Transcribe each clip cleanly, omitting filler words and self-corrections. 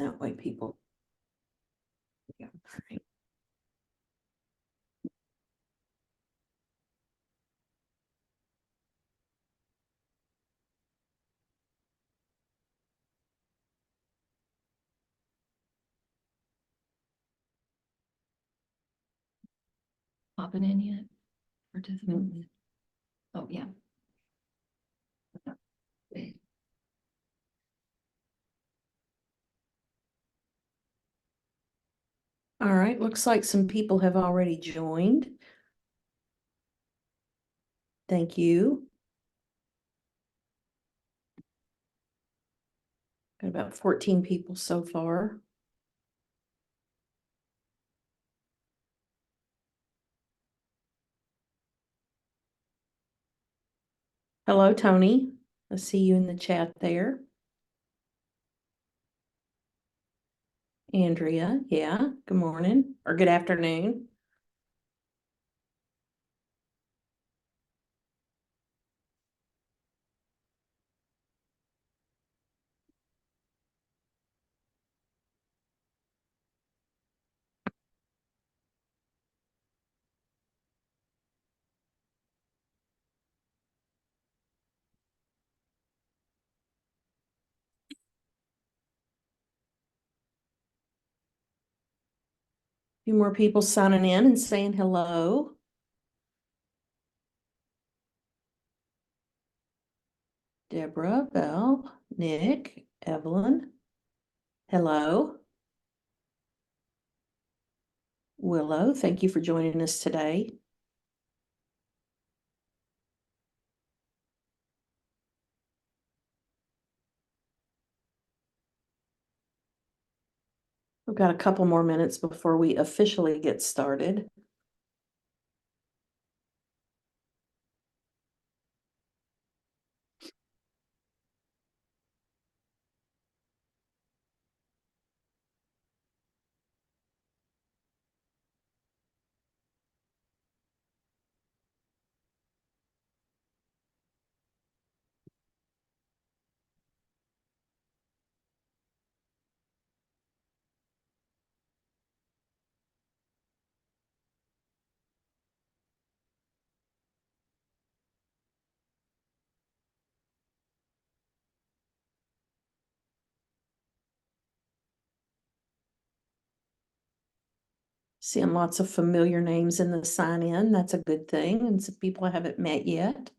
That way people. Yeah, right. Popping in yet? Participants? Oh, yeah. All right, looks like some people have already joined. Thank you. Got about 14 people so far. Hello, Tony. I see you in the chat there. Andrea, yeah, good morning or good afternoon. A few more people signing in and saying hello. Deborah, Belle, Nick, Evelyn. Hello. Willow, thank you for joining us today. We've got a couple more minutes before we officially get started. Seeing lots of familiar names in the sign in. That's a good thing. And some people I haven't met yet.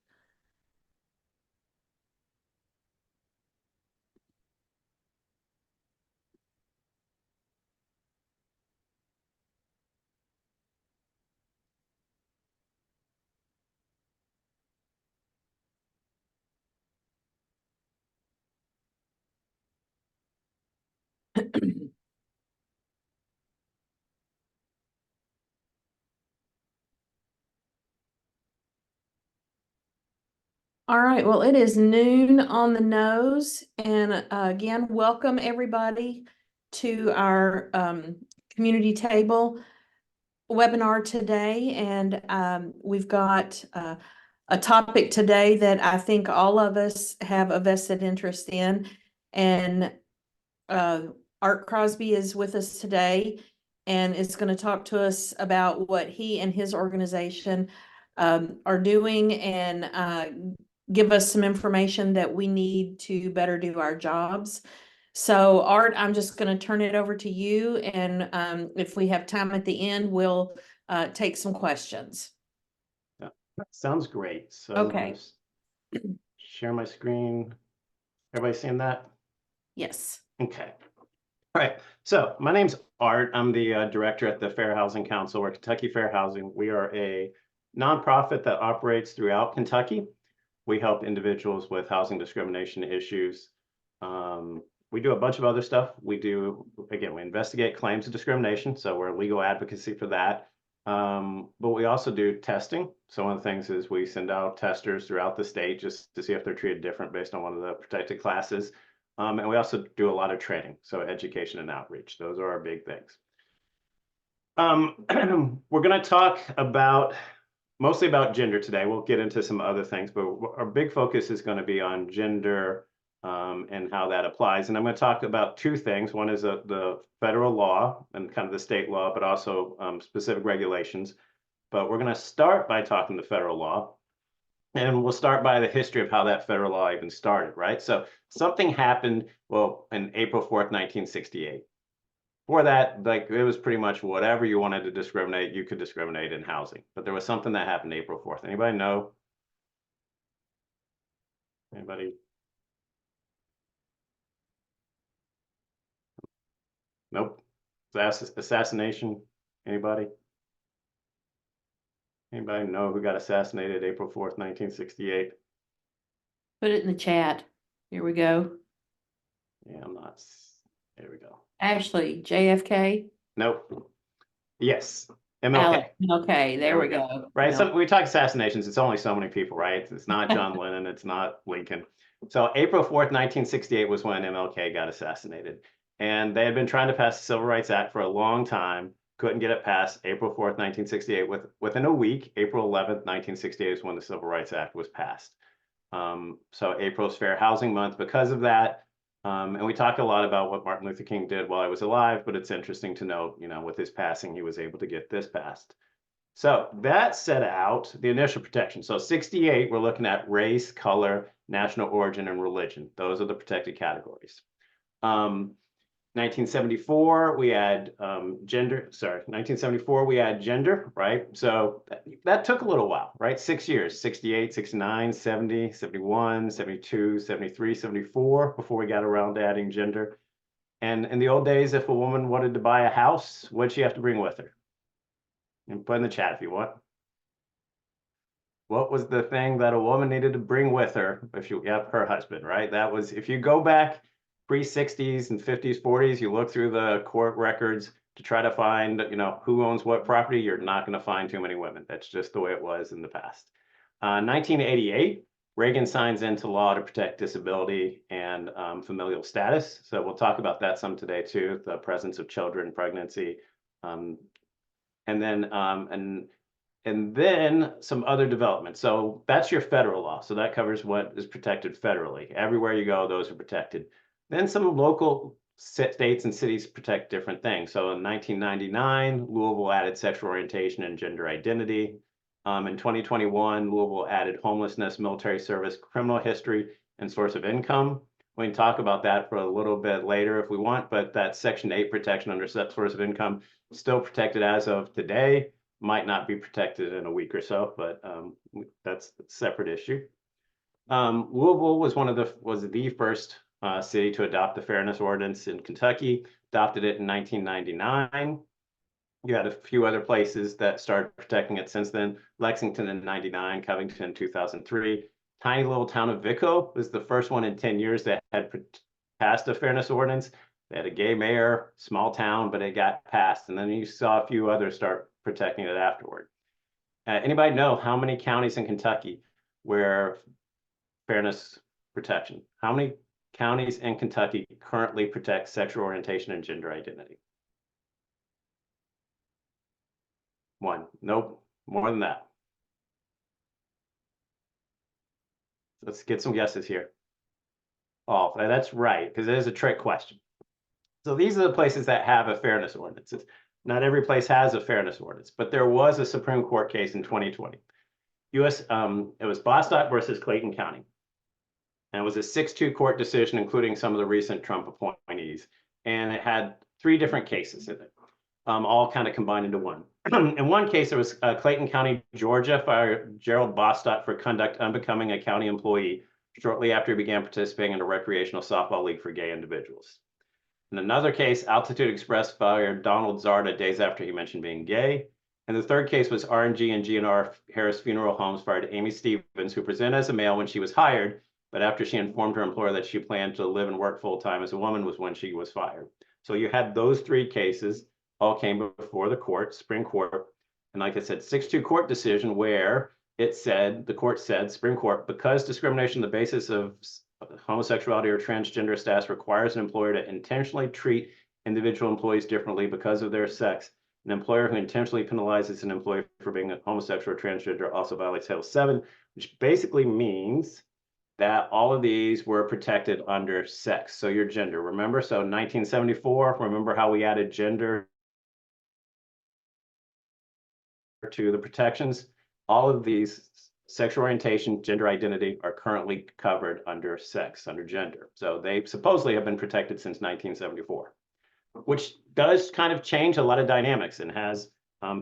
All right, well, it is noon on the nose. And again, welcome everybody to our community table webinar today. And we've got a topic today that I think all of us have a vested interest in. And Art Crosby is with us today and is going to talk to us about what he and his organization are doing and give us some information that we need to better do our jobs. So Art, I'm just going to turn it over to you. And if we have time at the end, we'll take some questions. Yeah, that sounds great. So Okay. share my screen. Everybody seeing that? Yes. Okay. All right. So my name's Art. I'm the director at the Fair Housing Council or Kentucky Fair Housing. We are a nonprofit that operates throughout Kentucky. We help individuals with housing discrimination issues. We do a bunch of other stuff. We investigate claims of discrimination. So we're legal advocacy for that. But we also do testing. So one of the things is we send out testers throughout the state just to see if they're treated different based on one of the protected classes. And we also do a lot of training, so education and outreach. Those are our big things. We're going to talk mostly about gender today. We'll get into some other things, but our big focus is going to be on gender and how that applies. And I'm going to talk about two things. One is the federal law and kind of the state law, but also specific regulations. But we're going to start by talking the federal law. And we'll start by the history of how that federal law even started, right? So something happened, well, in April 4th, 1968. Before that, like it was pretty much whatever you wanted to discriminate, you could discriminate in housing. But there was something that happened April 4th. Anybody know? Anybody? Nope. Assassination? Anybody? Anybody know who got assassinated April 4th, 1968? Put it in the chat. Here we go. Yeah, I'm not. There we go. Ashley, JFK. Nope. Yes. MLK. Okay, there we go. Right. No. So we talk assassinations. It's only so many people, right? It's not John Lennon. It's not Lincoln. So April 4th, 1968 was when MLK got assassinated. And they had been trying to pass the Civil Rights Act for a long time. Couldn't get it passed. April 4th, 1968. Within a week, April 11th, 1968 is when the Civil Rights Act was passed. So April's Fair Housing Month because of that. And we talk a lot about what Martin Luther King did while he was alive, but it's interesting to note, you know, with his passing, he was able to get this passed. So that set out the initial protection. So 68, we're looking at race, color, national origin, and religion. Those are the protected categories. 1974, we had gender, 1974, we had gender, right? So that took a little while, right? 6 years, 68, 69, 70, 71, 72, 73, 74, before we got around to adding gender. And in the old days, if a woman wanted to buy a house, what'd she have to bring with her? And put in the chat if you want. What was the thing that a woman needed to bring with her if she, yep, her husband, right? That was, if you go back pre-60s and 50s, 40s, you look through the court records to try to find, you know, who owns what property, you're not going to find too many women. That's just the way it was in the past. 1988, Reagan signs into law to protect disability and familial status. So we'll talk about that some today too, the presence of children, pregnancy, and then some other developments. So that's your federal law. So that covers what is protected federally. Everywhere you go, those are protected. Then some local states and cities protect different things. So in 1999, Louisville added sexual orientation and gender identity. In 2021, Louisville added homelessness, military service, criminal history, and source of income. We can talk about that for a little bit later if we want, but that Section 8 protection under source of income is still protected as of today. Might not be protected in a week or so, but that's a separate issue. Louisville was the first city to adopt the Fairness Ordinance in Kentucky, adopted it in 1999. You had a few other places that started protecting it since then. Lexington in 99, Covington in 2003. Tiny little town of Vico was the first one in 10 years that had passed a Fairness Ordinance. They had a gay mayor, small town, but it got passed. And then you saw a few others start protecting it afterward. Anybody know how many counties in Kentucky where fairness protection? How many counties in Kentucky currently protect sexual orientation and gender identity? One. Nope. More than that. Let's get some guesses here. Oh, that's right, because it is a trick question. So these are the places that have a fairness ordinance. Not every place has a fairness ordinance, but there was a Supreme Court case in 2020. It was Bostock versus Clayton County. And it was a 6-2 court decision, including some of the recent Trump appointees. And it had 3 different cases in it, all kind of combined into one. In one case, it was Clayton County, Georgia, fired Gerald Bostock for conduct unbecoming a county employee shortly after he began participating in a recreational softball league for gay individuals. In another case, Altitude Express fired Donald Zarda days after he mentioned being gay. And the third case was R&G and G&R Harris Funeral Homes fired Amy Stevens, who presented as a male when she was hired, but after she informed her employer that she planned to live and work full-time as a woman was when she was fired. So you had those 3 cases, all came before the court, Supreme Court. And like I said, 6-2 court decision where it said, the court said, Supreme Court, because discrimination on the basis of homosexuality or transgender status requires an employer to intentionally treat individual employees differently because of their sex, an employer who intentionally penalizes an employee for being a homosexual or transgender also violates Title VII, which basically means that all of these were protected under sex. So your gender, remember? So 1974, remember how we added gender to the protections? All of these sexual orientation, gender identity are currently covered under sex, under gender. So they supposedly have been protected since 1974, which does kind of change a lot of dynamics and has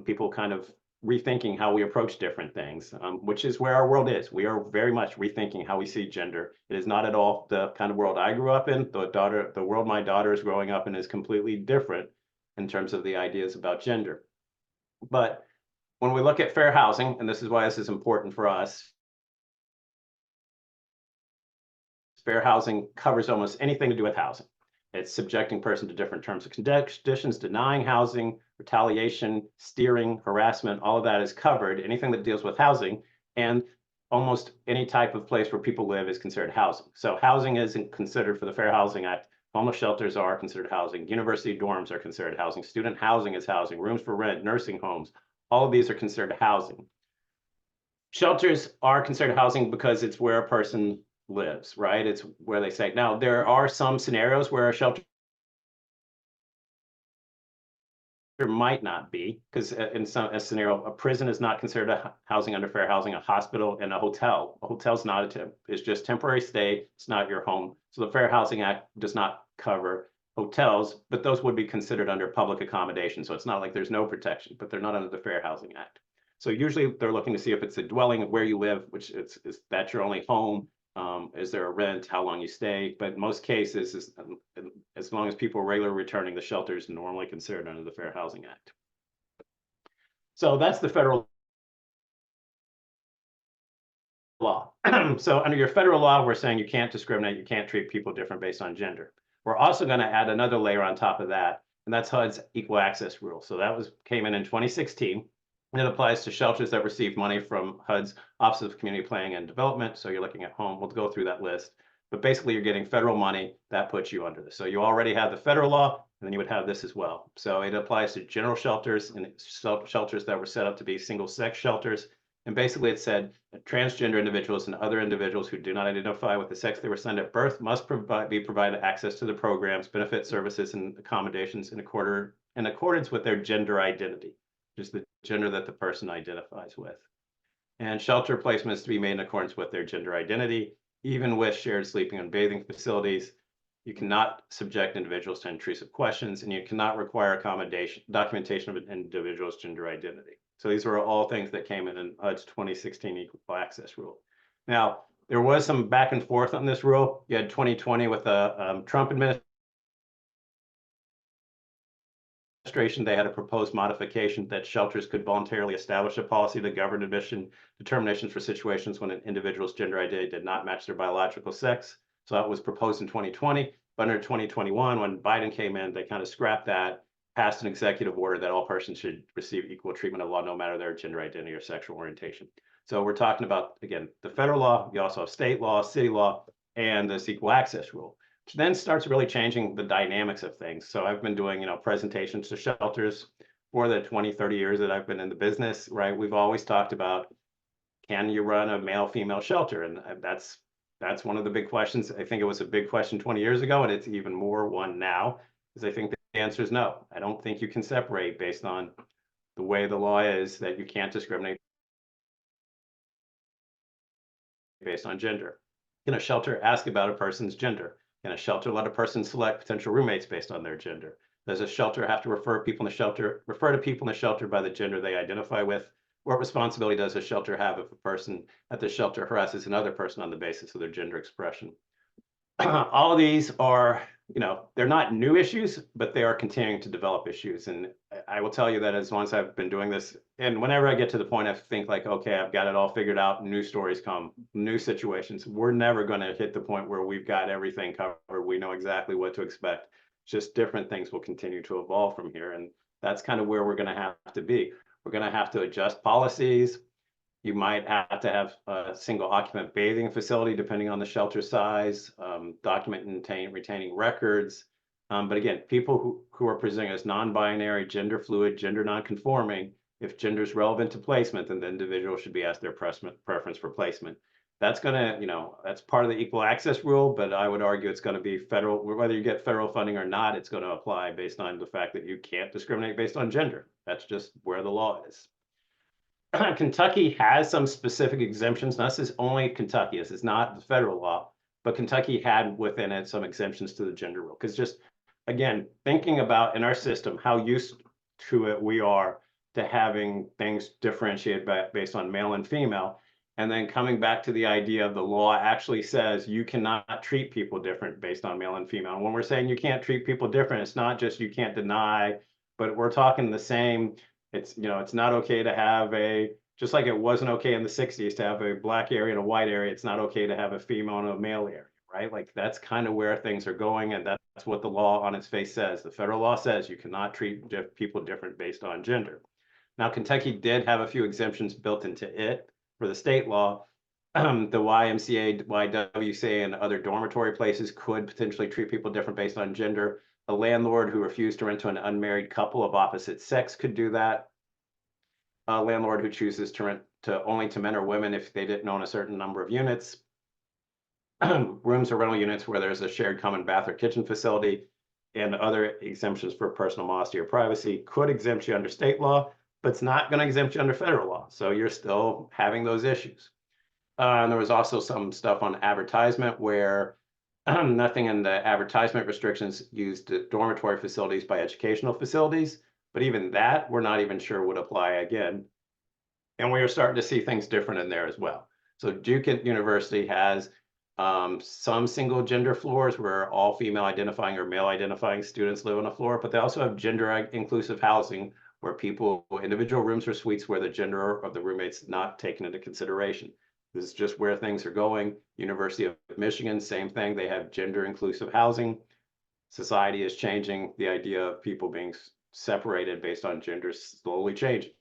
people kind of rethinking how we approach different things, which is where our world is. We are very much rethinking how we see gender. It is not at all the kind of world I grew up in. The world my daughter is growing up in is completely different in terms of the ideas about gender. But when we look at fair housing, and this is why this is important for us, fair housing covers almost anything to do with housing. It's subjecting person to different terms and conditions, denying housing, retaliation, steering, harassment, all of that is covered. Anything that deals with housing, and almost any type of place where people live is considered housing. So housing isn't considered for the Fair Housing Act. Homeless shelters are considered housing. University dorms are considered housing. Student housing is housing. Rooms for rent, nursing homes, all of these are considered housing. Shelters are considered housing because it's where a person lives, right? It's where they say. Now, there are some scenarios where a shelter might not be, because in a scenario, a prison is not considered a housing under fair housing, a hospital and a hotel's not it's just temporary stay. It's not your home. So the Fair Housing Act does not cover hotels, but those would be considered under public accommodation. So it's not like there's no protection, but they're not under the Fair Housing Act. So usually they're looking to see if it's a dwelling where you live, which is that your only home. Is there a rent, how long you stay? But in most cases, as long as people are regularly returning, the shelter is normally considered under the Fair Housing Act. So that's the federal law. So under your federal law, we're saying you can't discriminate, you can't treat people different based on gender. We're also going to add another layer on top of that, and that's HUD's equal access rule. So that came in 2016. And it applies to shelters that receive money from HUD's Office of Community Planning and Development. So you're looking at home. We'll go through that list. But basically, you're getting federal money that puts you under this. So you already have the federal law, and then you would have this as well. So it applies to general shelters and shelters that were set up to be single-sex shelters. And basically, it said that transgender individuals and other individuals who do not identify with the sex they were assigned at birth must be provided access to the programs, benefit services, and accommodations in accordance with their gender identity, just the gender that the person identifies with. And shelter placements to be made in accordance with their gender identity, even with shared sleeping and bathing facilities. You cannot subject individuals to intrusive questions, and you cannot require documentation of an individual's gender identity. So these were all things that came in HUD's 2016 equal access rule. Now, there was some back and forth on this rule. You had 2020 with the Trump administration. They had a proposed modification that shelters could voluntarily establish a policy to govern admission determinations for situations when an individual's gender identity did not match their biological sex. So that was proposed in 2020. But under 2021, when Biden came in, they kind of scrapped that, passed an executive order that all persons should receive equal treatment of law, no matter their gender identity or sexual orientation. So we're talking about, again, the federal law. You also have state law, city law, and this equal access rule, which then starts really changing the dynamics of things. So I've been doing, presentations to shelters for the 20, 30 years that I've been in the business, right? We've always talked about, can you run a male-female shelter? And that's one of the big questions. I think it was a big question 20 years ago, and it's even more one now, because I think the answer is no. I don't think you can separate based on the way the law is, that you can't discriminate based on gender. Can a shelter ask about a person's gender? Can a shelter let a person select potential roommates based on their gender? Does a shelter have to refer to people in the shelter by the gender they identify with? What responsibility does a shelter have if a person at the shelter harasses another person on the basis of their gender expression? All of these are, they're not new issues, but they are continuing to develop issues. And I will tell you that as long as I've been doing this, and whenever I get to the point I think like, okay, I've got it all figured out, new stories come, new situations, we're never going to hit the point where we've got everything covered. We know exactly what to expect. Just different things will continue to evolve from here. And that's kind of where we're going to have to be. We're going to have to adjust policies. You might have to have a single occupant bathing facility, depending on the shelter size, document and retaining records. But again, people who are presenting as non-binary, gender fluid, gender non-conforming, if gender is relevant to placement, then the individual should be asked their preference for placement. That's gonna, that's part of the equal access rule, but I would argue it's gonna be federal, whether you get federal funding or not, it's gonna apply based on the fact that you can't discriminate based on gender. That's just where the law is. Kentucky has some specific exemptions. Now, this is only Kentucky. This is not the federal law, but Kentucky had within it some exemptions to the gender rule. Because just, again, thinking about in our system, how used to it we are to having things differentiated based on male and female. And then coming back to the idea of the law actually says you cannot treat people different based on male and female. And when we're saying you can't treat people different, it's not just you can't deny, but we're talking the same. It's, it's not okay to have just like it wasn't okay in the 60s to have a black area and a white area, it's not okay to have a female and a male area, right? Like that's kind of where things are going. And that's what the law on its face says. The federal law says you cannot treat people different based on gender. Now, Kentucky did have a few exemptions built into it for the state law. The YMCA, YWCA, and other dormitory places could potentially treat people different based on gender. A landlord who refused to rent to an unmarried couple of opposite sex could do that. A landlord who chooses to rent only to men or women if they didn't own a certain number of units. Rooms or rental units where there's a shared common bath or kitchen facility, and other exemptions for personal modesty or privacy could exempt you under state law, but it's not going to exempt you under federal law. So you're still having those issues. And there was also some stuff on advertisement where nothing in the advertisement restrictions used dormitory facilities by educational facilities, but even that we're not even sure would apply again. And we are starting to see things different in there as well. So Duke University has some single gender floors where all female identifying or male identifying students live on a floor, but they also have gender inclusive housing where individual rooms or suites where the gender of the roommates not taken into consideration. This is just where things are going. University of Michigan, same thing. They have gender inclusive housing. Society is changing. The idea of people being separated based on gender is slowly changing.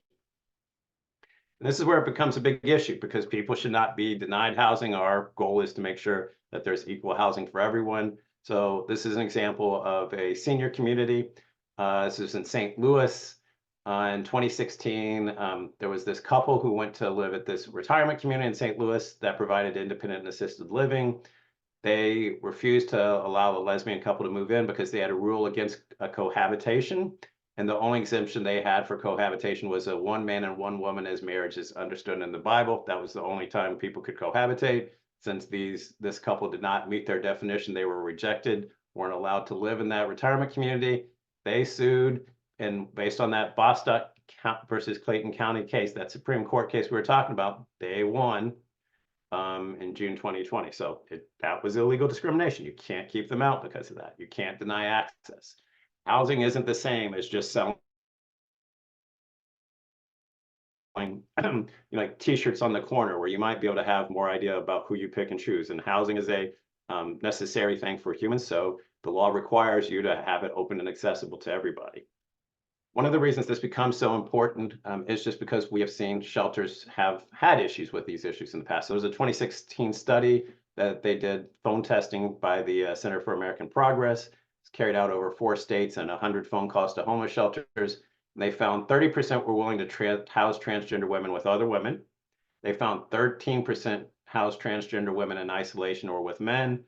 And this is where it becomes a big issue because people should not be denied housing. Our goal is to make sure that there's equal housing for everyone. So this is an example of a senior community. This is in St. Louis. In 2016, there was this couple who went to live at this retirement community in St. Louis that provided independent and assisted living. They refused to allow the lesbian couple to move in because they had a rule against cohabitation. And the only exemption they had for cohabitation was a one man and one woman as marriage is understood in the Bible. That was the only time people could cohabitate. Since this couple did not meet their definition, they were rejected, weren't allowed to live in that retirement community. They sued. And based on that Bostock versus Clayton County case, that Supreme Court case we were talking about, they won in June 2020. So that was illegal discrimination. You can't keep them out because of that. You can't deny access. Housing isn't the same as just selling like t-shirts on the corner where you might be able to have more idea about who you pick and choose. And housing is a necessary thing for humans. So the law requires you to have it open and accessible to everybody. One of the reasons this becomes so important is just because we have seen shelters have had issues with these issues in the past. So there was a 2016 study that they did phone testing by the Center for American Progress. It's carried out over 4 states and 100 phone calls to homeless shelters. And they found 30% were willing to house transgender women with other women. They found 13% house transgender women in isolation or with men.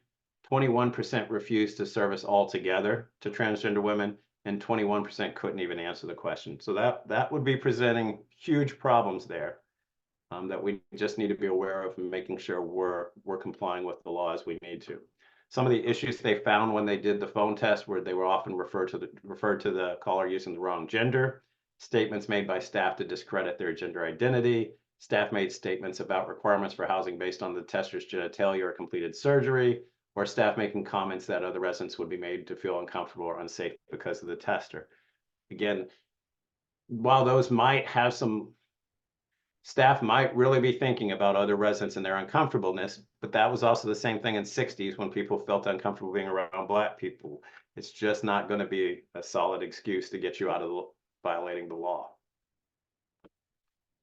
21% refused to service altogether to transgender women. And 21% couldn't even answer the question. So that would be presenting huge problems there that we just need to be aware of and making sure we're complying with the law as we need to. Some of the issues they found when they did the phone test where they were often referred to the caller using the wrong gender, statements made by staff to discredit their gender identity, staff made statements about requirements for housing based on the tester's genitalia or completed surgery, or staff making comments that other residents would be made to feel uncomfortable or unsafe because of the tester. Again, while those might have some, staff might really be thinking about other residents and their uncomfortableness, but that was also the same thing in the 60s when people felt uncomfortable being around Black people. It's just not going to be a solid excuse to get you out of violating the law.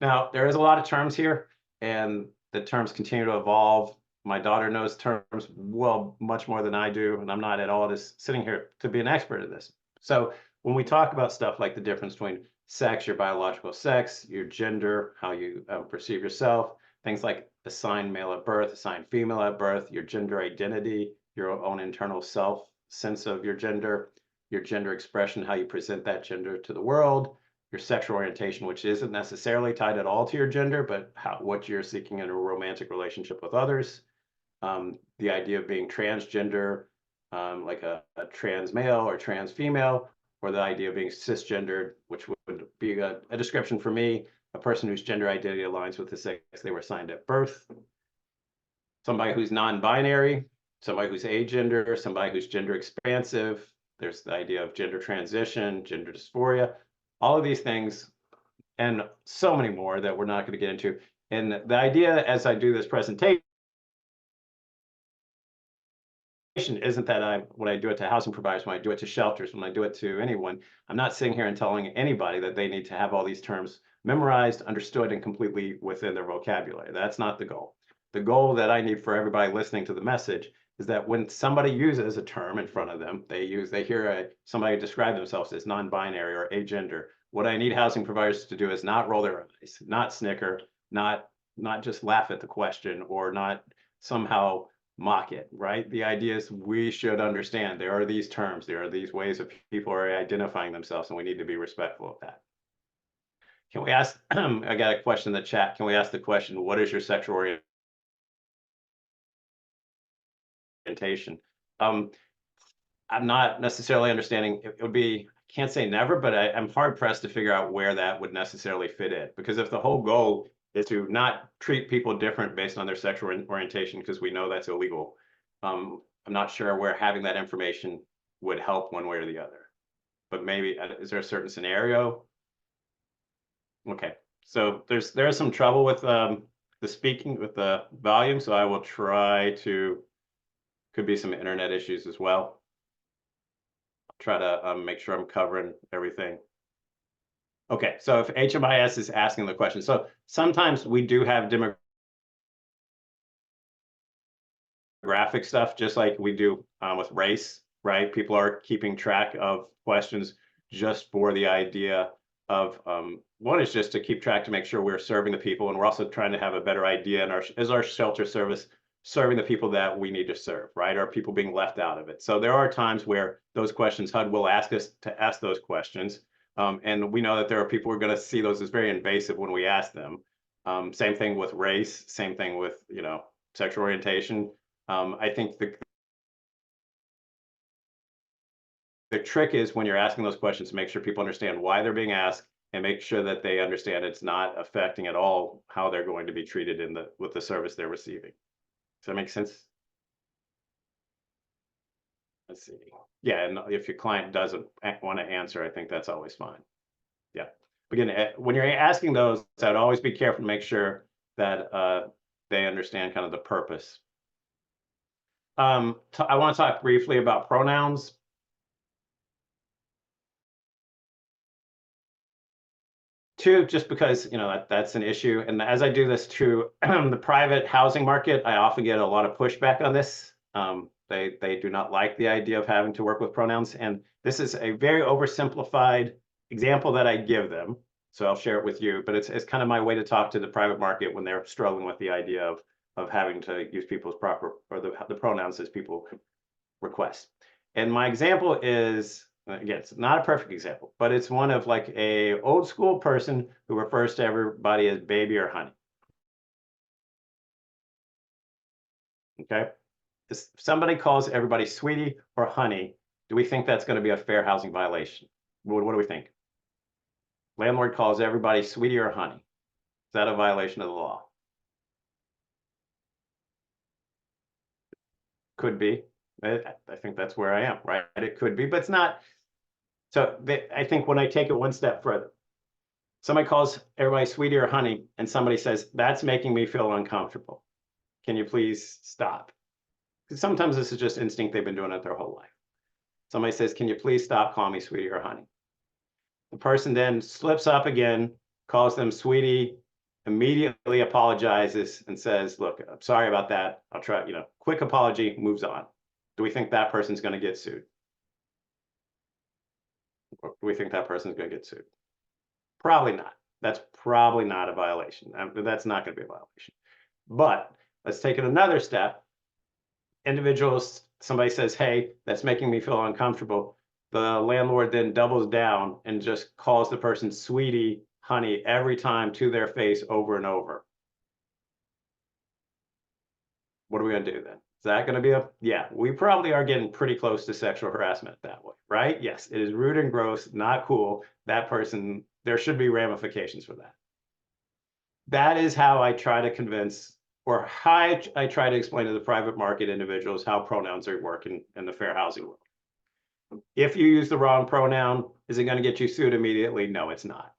Now, there is a lot of terms here, and the terms continue to evolve. My daughter knows terms well, much more than I do, and I'm not at all just sitting here to be an expert at this. So when we talk about stuff like the difference between sex, your biological sex, your gender, how you perceive yourself, things like assigned male at birth, assigned female at birth, your gender identity, your own internal self sense of your gender expression, how you present that gender to the world, your sexual orientation, which isn't necessarily tied at all to your gender, but what you're seeking in a romantic relationship with others. The idea of being transgender, like a trans male or trans female, or the idea of being cisgendered, which would be a description for me, a person whose gender identity aligns with the sex they were assigned at birth. Somebody who's non-binary, somebody who's agender, somebody who's gender expansive. There's the idea of gender transition, gender dysphoria, all of these things, and so many more that we're not going to get into. And the idea as I do this presentation isn't that when I do it to housing providers, when I do it to shelters, when I do it to anyone, I'm not sitting here and telling anybody that they need to have all these terms memorized, understood, and completely within their vocabulary. That's not the goal. The goal that I need for everybody listening to the message is that when somebody uses a term in front of them, they hear somebody describe themselves as non-binary or agender. What I need housing providers to do is not roll their eyes, not snicker, not just laugh at the question, or not somehow mock it, right? The idea is we should understand there are these terms, there are these ways of people are identifying themselves, and we need to be respectful of that. Can we ask, I got a question in the chat. Can we ask the question, what is your sexual orientation? I'm not necessarily understanding. It would be, I can't say never, but I'm hard pressed to figure out where that would necessarily fit in. Because if the whole goal is to not treat people different based on their sexual orientation, because we know that's illegal, I'm not sure where having that information would help one way or the other. But maybe, is there a certain scenario? Okay, so there is some trouble with the speaking with the volume, so I will try to, could be some internet issues as well. Try to make sure I'm covering everything. Okay, so if HMIS is asking the question, so sometimes we do have demographic stuff, just like we do with race, right? People are keeping track of questions just for the idea of, one is just to keep track to make sure we're serving the people, and we're also trying to have a better idea in our shelter service serving the people that we need to serve, right? Are people being left out of it? So there are times where those questions, HUD will ask us to ask those questions. And we know that there are people who are going to see those as very invasive when we ask them. Same thing with race, same thing with, sexual orientation. I think the trick is when you're asking those questions to make sure people understand why they're being asked and make sure that they understand it's not affecting at all how they're going to be treated with the service they're receiving. Does that make sense? Let's see. Yeah, and if your client doesn't want to answer, I think that's always fine. Yeah. But again, when you're asking those, I'd always be careful to make sure that they understand kind of the purpose. I want to talk briefly about pronouns. Two, just because that's an issue, and as I do this to the private housing market, I often get a lot of pushback on this. They do not like the idea of having to work with pronouns, and this is a very oversimplified example that I give them, so I'll share it with you. But it's kind of my way to talk to the private market when they're struggling with the idea of having to use people's proper or the pronouns as people request. And my example is, again, it's not a perfect example, but it's one of like a old school person who refers to everybody as baby or honey. Okay. If somebody calls everybody sweetie or honey, do we think that's going to be a fair housing violation? What do we think? Landlord calls everybody sweetie or honey. Is that a violation of the law? Could be. I think that's where I am, right? It could be, but it's not. So I think when I take it one step further, somebody calls everybody sweetie or honey, and somebody says, that's making me feel uncomfortable. Can you please stop? Because sometimes this is just instinct. They've been doing it their whole life. Somebody says, can you please stop calling me sweetie or honey? The person then slips up again, calls them sweetie, immediately apologizes and says, look, I'm sorry about that. I'll try, quick apology, moves on. Do we think that person's going to get sued? Or do we think that person's going to get sued? Probably not. That's probably not a violation. That's not going to be a violation. But let's take it another step. Individuals, somebody says, hey, that's making me feel uncomfortable. The landlord then doubles down and just calls the person sweetie, honey, every time to their face over and over. What are we going to do then? Is that going to be yeah, we probably are getting pretty close to sexual harassment that way, right? Yes, it is rude and gross, not cool. That person, there should be ramifications for that. That is how I try to convince, or how I try to explain to the private market individuals how pronouns are working in the fair housing world. If you use the wrong pronoun, is it going to get you sued immediately? No, it's not.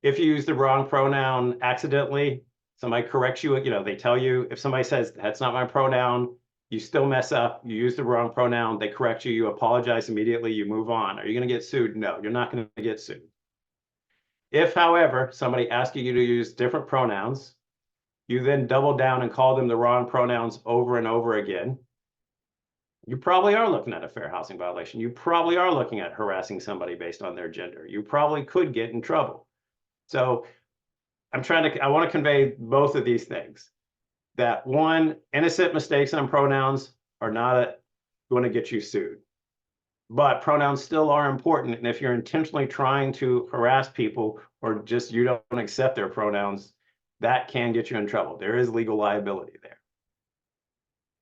If you use the wrong pronoun accidentally, somebody corrects you, they tell you, if somebody says, that's not my pronoun, you still mess up, you use the wrong pronoun, they correct you, you apologize immediately, you move on. Are you going to get sued? No, you're not going to get sued. If, however, somebody asks you to use different pronouns, you then double down and call them the wrong pronouns over and over again, you probably are looking at a fair housing violation. You probably are looking at harassing somebody based on their gender. You probably could get in trouble. So I want to convey both of these things. That one, innocent mistakes on pronouns are not going to get you sued. But pronouns still are important. And if you're intentionally trying to harass people or just you don't accept their pronouns, that can get you in trouble. There is legal liability there.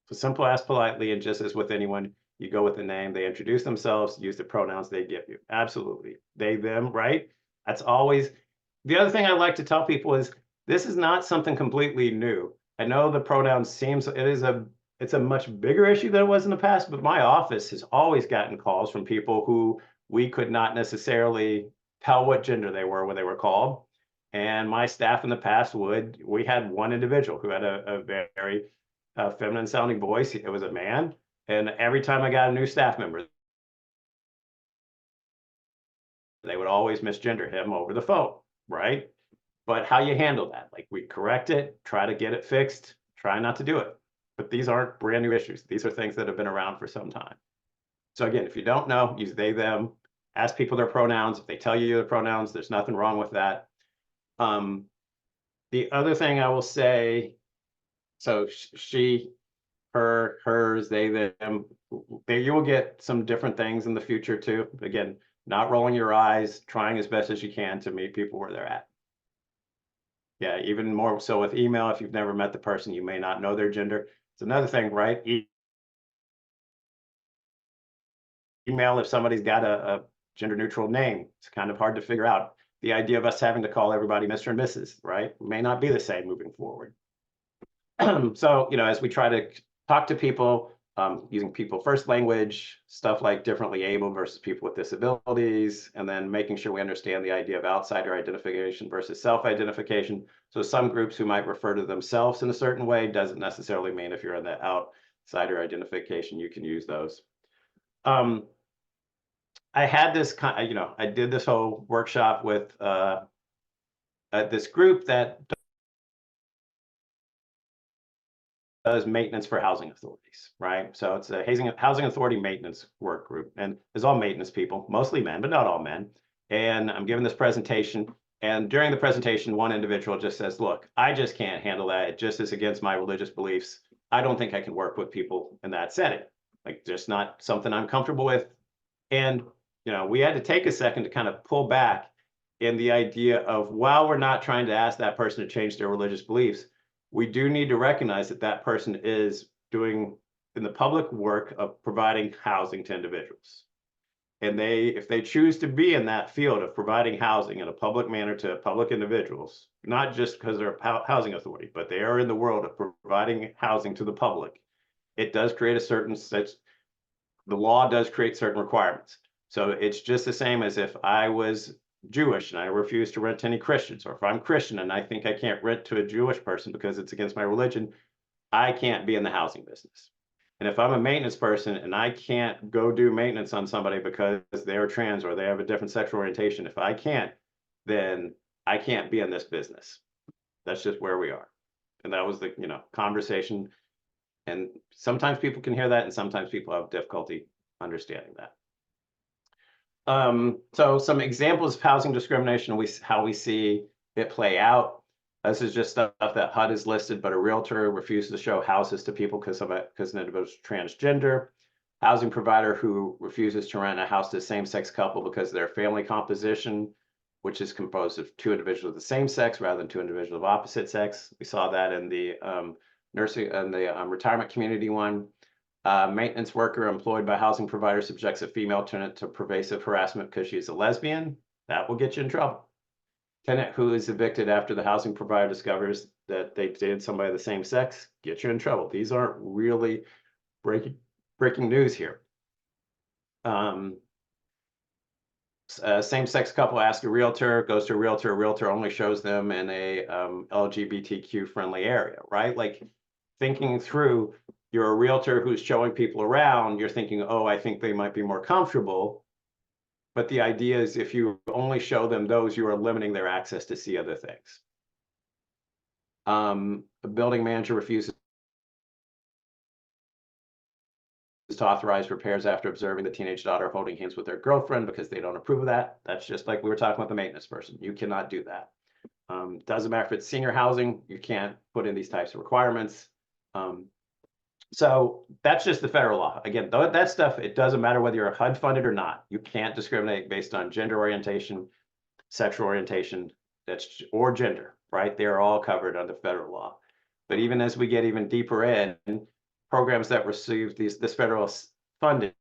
So simple, ask politely, and just as with anyone, you go with the name, they introduce themselves, use the pronouns they give you. Absolutely. They, them, right? That's always, the other thing I like to tell people is this is not something completely new. I know the pronouns seems, it's a much bigger issue than it was in the past, but my office has always gotten calls from people who we could not necessarily tell what gender they were when they were called. And my staff in the past we had one individual who had a very feminine sounding voice. It was a man. And every time I got a new staff member, they would always misgender him over the phone, right? But how you handle that? Like, we correct it, try to get it fixed, try not to do it. But these aren't brand new issues. These are things that have been around for some time. So again, if you don't know, use they, them, ask people their pronouns. If they tell you their pronouns, there's nothing wrong with that. The other thing I will say, so she, her, hers, they, them, you will get some different things in the future too. Again, not rolling your eyes, trying as best as you can to meet people where they're at. Yeah, even more so with email, if you've never met the person, you may not know their gender. It's another thing, right? Email, if somebody's got a gender neutral name, it's kind of hard to figure out. The idea of us having to call everybody Mr. and Mrs., right, may not be the same moving forward. So, as we try to talk to people using people first language, stuff like differently able versus people with disabilities, and then making sure we understand the idea of outsider identification versus self-identification. So some groups who might refer to themselves in a certain way doesn't necessarily mean if you're in the outsider identification, you can use those. I had this I did this whole workshop with this group that does maintenance for housing authorities, right? So it's a housing authority maintenance work group, and there's all maintenance people, mostly men, but not all men. And I'm giving this presentation, and during the presentation, one individual just says, look, I just can't handle that. It just is against my religious beliefs. I don't think I can work with people in that setting. Like, just not something I'm comfortable with. And, we had to take a second to kind of pull back in the idea of, while we're not trying to ask that person to change their religious beliefs, we do need to recognize that that person is doing in the public work of providing housing to individuals. And if they choose to be in that field of providing housing in a public manner to public individuals, not just because they're a housing authority, but they are in the world of providing housing to the public, it does create the law does create certain requirements. So it's just the same as if I was Jewish and I refuse to rent to any Christians, or if I'm Christian and I think I can't rent to a Jewish person because it's against my religion, I can't be in the housing business. And if I'm a maintenance person and I can't go do maintenance on somebody because they're trans or they have a different sexual orientation, if I can't, then I can't be in this business. That's just where we are. And that was the conversation. And sometimes people can hear that, and sometimes people have difficulty understanding that. So some examples of housing discrimination, how we see it play out. This is just stuff that HUD is listed, but a realtor refuses to show houses to people because an individual is transgender. Housing provider who refuses to rent a house to a same-sex couple because their family composition, which is composed of 2 individuals of the same sex rather than 2 individuals of opposite sex. We saw that in the nursing and the retirement community one. Maintenance worker employed by housing provider subjects a female tenant to pervasive harassment because she's a lesbian. That will get you in trouble. Tenant who is evicted after the housing provider discovers that they dated somebody of the same sex, get you in trouble. These aren't really breaking news here. Same-sex couple asks a realtor, goes to a realtor only shows them in a LGBTQ friendly area, right? Like thinking through, you're a realtor who's showing people around, you're thinking, oh, I think they might be more comfortable. But the idea is if you only show them those, you are limiting their access to see other things. A building manager refuses to authorize repairs after observing the teenage daughter holding hands with their girlfriend because they don't approve of that. That's just like we were talking about the maintenance person. You cannot do that. Doesn't matter if it's senior housing, you can't put in these types of requirements. So that's just the federal law. Again, that stuff, it doesn't matter whether you're HUD funded or not. You can't discriminate based on gender orientation, sexual orientation, or gender, right? They're all covered under federal law. But even as we get even deeper in, programs that receive this federal funding,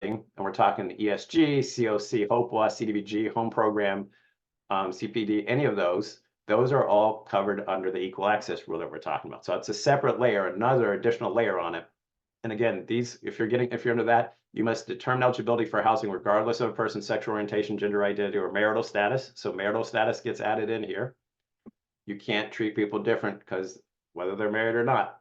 and we're talking ESG, COC, HOPE, CDBG, home program, CPD, any of those are all covered under the equal access rule that we're talking about. So it's a separate layer, another additional layer on it. And again, if you're under that, you must determine eligibility for housing regardless of a person's sexual orientation, gender identity, or marital status. So marital status gets added in here. You can't treat people different because whether they're married or not.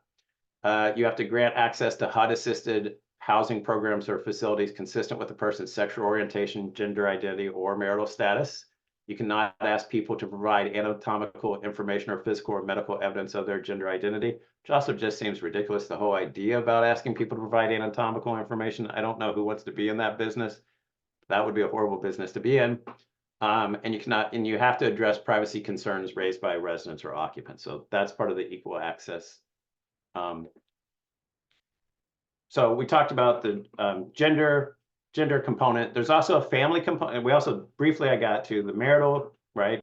You have to grant access to HUD-assisted housing programs or facilities consistent with the person's sexual orientation, gender identity, or marital status. You cannot ask people to provide anatomical information or physical or medical evidence of their gender identity, which also just seems ridiculous. The whole idea about asking people to provide anatomical information, I don't know who wants to be in that business. That would be a horrible business to be in. And you have to address privacy concerns raised by residents or occupants. So that's part of the equal access. So we talked about the gender component. There's also a family component. We also briefly, I got to the marital, right?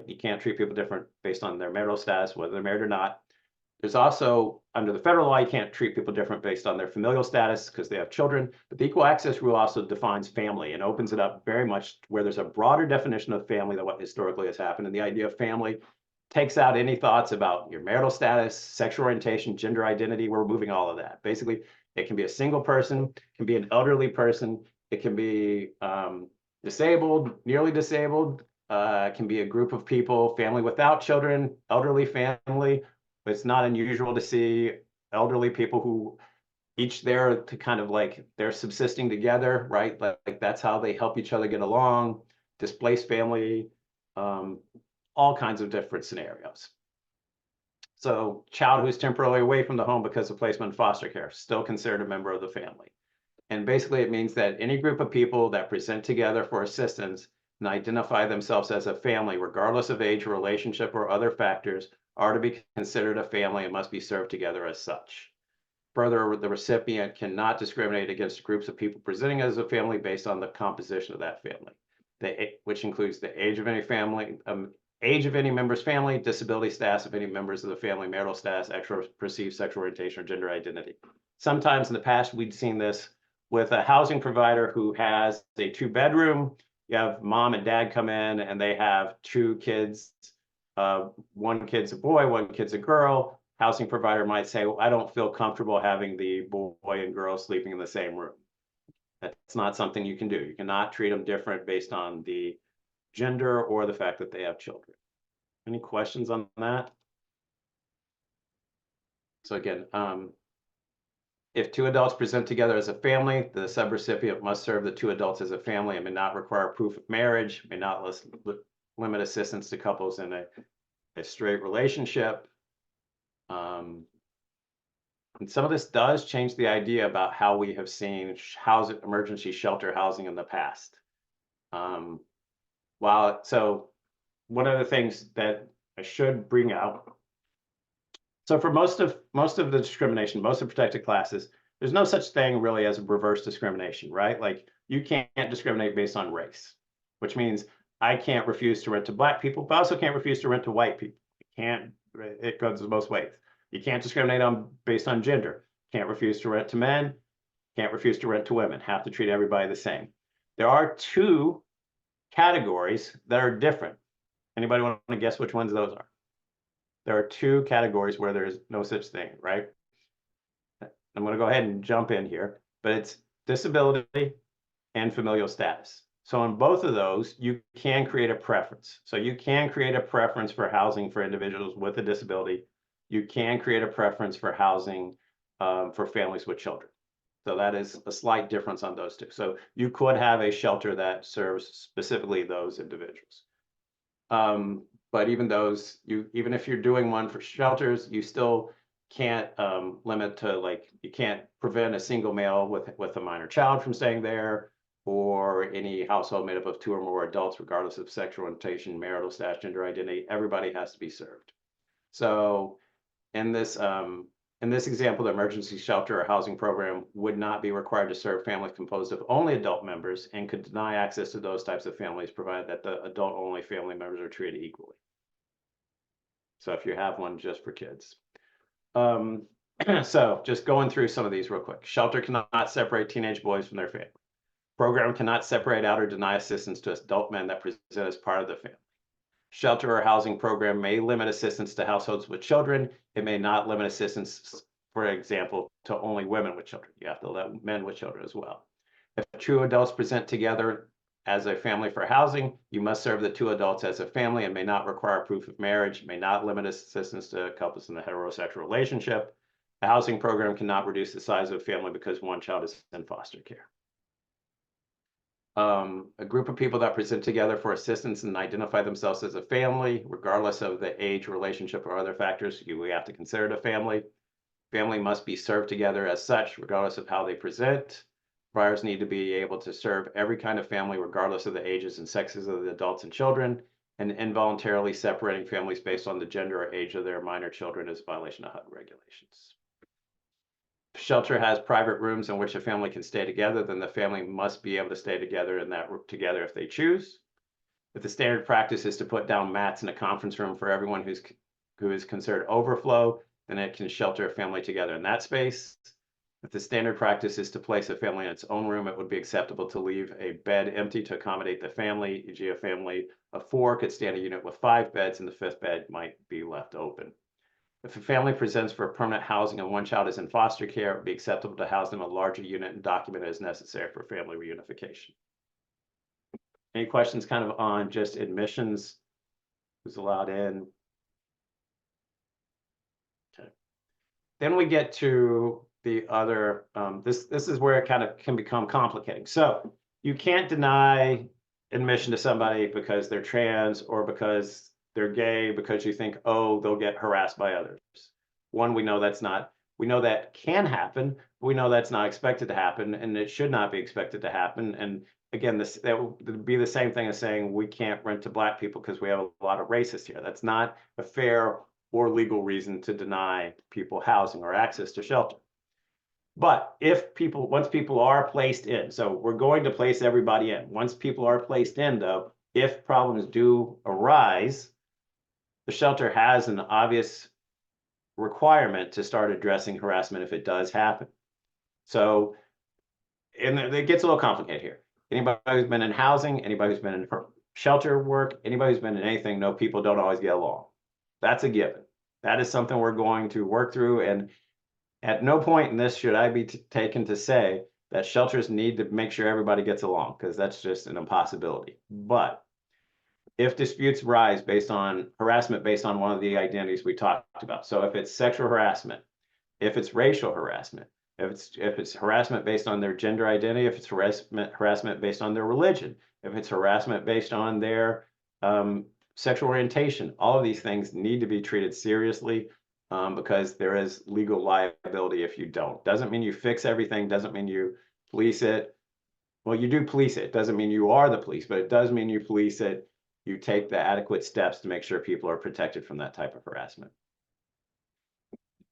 You can't treat people different based on their marital status, whether they're married or not. There's also, under the federal law, you can't treat people different based on their familial status because they have children. But the equal access rule also defines family and opens it up very much where there's a broader definition of family than what historically has happened. And the idea of family takes out any thoughts about your marital status, sexual orientation, gender identity. We're removing all of that. Basically, it can be a single person, it can be an elderly person, it can be disabled, nearly disabled, it can be a group of people, family without children, elderly family. It's not unusual to see elderly people who each there to kind of like they're subsisting together, right? Like that's how they help each other get along, displaced family, all kinds of different scenarios. So child who's temporarily away from the home because of placement in foster care, still considered a member of the family. And basically it means that any group of people that present together for assistance and identify themselves as a family, regardless of age, relationship, or other factors, are to be considered a family and must be served together as such. Further, the recipient cannot discriminate against groups of people presenting as a family based on the composition of that family, which includes the age of any family, age of any member's family, disability status of any members of the family, marital status, actual perceived sexual orientation, or gender identity. Sometimes in the past, we'd seen this with a housing provider who has a 2-bedroom. You have mom and dad come in and they have 2 kids. One kid's a boy, one kid's a girl. Housing provider might say, well, I don't feel comfortable having the boy and girl sleeping in the same room. That's not something you can do. You cannot treat them different based on the gender or the fact that they have children. Any questions on that? So again, if 2 adults present together as a family, the subrecipient must serve the 2 adults as a family and may not require proof of marriage, may not limit assistance to couples in a straight relationship. And some of this does change the idea about how we have seen emergency shelter housing in the past. So one of the things that I should bring out. So for most of the discrimination, most of protected classes, there's no such thing really as reverse discrimination, right? Like you can't discriminate based on race, which means I can't refuse to rent to black people, but I also can't refuse to rent to white people. It goes both ways. You can't discriminate based on gender. Can't refuse to rent to men, can't refuse to rent to women. Have to treat everybody the same. There are two categories that are different. Anybody want to guess which ones those are? There are two categories where there's no such thing, right? I'm going to go ahead and jump in here, but it's disability and familial status. So on both of those, you can create a preference. So you can create a preference for housing for individuals with a disability. You can create a preference for housing for families with children. So that is a slight difference on those two. So you could have a shelter that serves specifically those individuals. But even those, even if you're doing one for shelters, you still can't limit to, like, you can't prevent a single male with a minor child from staying there, or any household made up of 2 or more adults, regardless of sexual orientation, marital status, gender identity. Everybody has to be served. So in this example, the emergency shelter or housing program would not be required to serve families composed of only adult members and could deny access to those types of families, provided that the adult-only family members are treated equally. So if you have one just for kids. So just going through some of these real quick. Shelter cannot separate teenage boys from their family. Program cannot separate out or deny assistance to adult men that present as part of the family. Shelter or housing program may limit assistance to households with children. It may not limit assistance, for example, to only women with children. You have to let men with children as well. If 2 adults present together as a family for housing, you must serve the 2 adults as a family and may not require proof of marriage, may not limit assistance to couples in a heterosexual relationship. A housing program cannot reduce the size of a family because one child is in foster care. A group of people that present together for assistance and identify themselves as a family, regardless of the age, relationship, or other factors, we have to consider it a family. Family must be served together as such, regardless of how they present. Providers need to be able to serve every kind of family, regardless of the ages and sexes of the adults and children, and involuntarily separating families based on the gender or age of their minor children is a violation of HUD regulations. Shelter has private rooms in which a family can stay together, then the family must be able to stay together in that room together if they choose. If the standard practice is to put down mats in a conference room for everyone who is considered overflow, then it can shelter a family together in that space. If the standard practice is to place a family in its own room, it would be acceptable to leave a bed empty to accommodate the family, e.g. a family of 4 could stay in a unit with 5 beds and the 5th bed might be left open. If a family presents for permanent housing and one child is in foster care, it would be acceptable to house them in a larger unit and document it as necessary for family reunification. Any questions kind of on just admissions? Who's allowed in? Okay. Then we get to the other, this is where it kind of can become complicating. So you can't deny admission to somebody because they're trans or because they're gay, because you think, oh, they'll get harassed by others. One, we know that can happen, but we know that's not expected to happen, and it should not be expected to happen. And again, that would be the same thing as saying we can't rent to black people because we have a lot of racists here. That's not a fair or legal reason to deny people housing or access to shelter. But once people are placed in, so we're going to place everybody in. Once people are placed in, though, if problems do arise, the shelter has an obvious requirement to start addressing harassment if it does happen. So, and it gets a little complicated here. Anybody who's been in housing, anybody who's been in shelter work, anybody who's been in anything, no, people don't always get along. That's a given. That is something we're going to work through. And at no point in this should I be taken to say that shelters need to make sure everybody gets along, because that's just an impossibility. But if disputes rise based on harassment based on one of the identities we talked about, so if it's sexual harassment, if it's racial harassment, if it's harassment based on their gender identity, if it's harassment based on their religion, if it's harassment based on their sexual orientation, all of these things need to be treated seriously, because there is legal liability if you don't. Doesn't mean you fix everything, doesn't mean you police it. well, you do police it. It doesn't mean you are the police, but it does mean you police it. You take the adequate steps to make sure people are protected from that type of harassment.